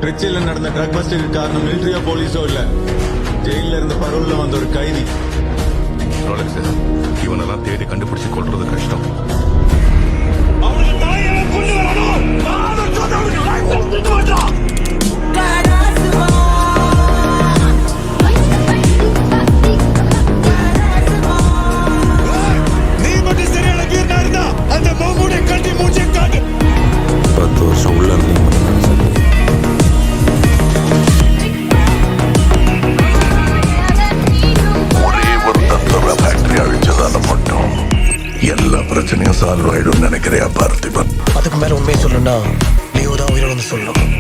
திருச்சியில நடந்த ட்ரக் பஸ்டுக்கு காரணம் மிலிட்டரியோ போலீஸோ இல்ல, ஜெயில இருந்து பரோல்ல வந்த ஒரு கைதி. ரோலக்ஸ், இவனெல்லாம் தேடி கண்டுபிடிச்சு கொள்றது கஷ்டம். அந்த 10 வருஷம் உள்ள ஒரே ஒரு தத்துவ ஃபேக்டரி அழிச்சதால மட்டும் எல்லா பிரச்சனையும் சால்வ் ஆயிடும் நினைக்கிறியா பார்த்திபன்? அதுக்கு மேல உண்மையை சொல்லணும்னா நீ தான் உயிரோட சொல்லணும்.